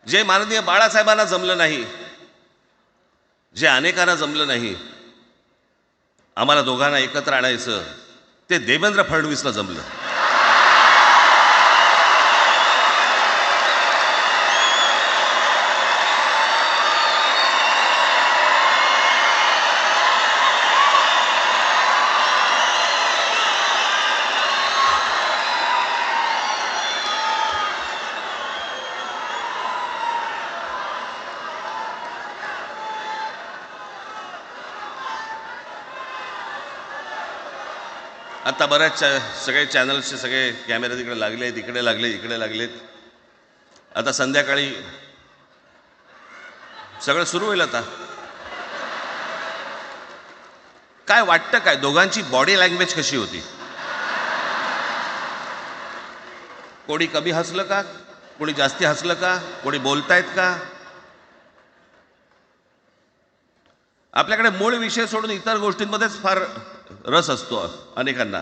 जे माननीय बाळासाहेबांना जमलं नाही, जे अनेकांना जमलं नाही, आम्हाला दोघांना एकत्र आणायचं, ते देवेंद्र फडणवीसला जमलं. आता बऱ्याच सगळे चॅनल्सचे सगळे कॅमेरे तिकडे लागलेत, इकडे लागले, इकडे लागलेत. आता संध्याकाळी सगळं सुरू होईल. आता काय वाटतं, काय दोघांची बॉडी लँग्वेज कशी होती? कोणी कमी हसलं का, कोणी जास्ती हसलं का, कोणी बोलतायत का? आपल्याकडे मूळ विषय सोडून इतर गोष्टींमध्येच फार रस असतो अनेकांना.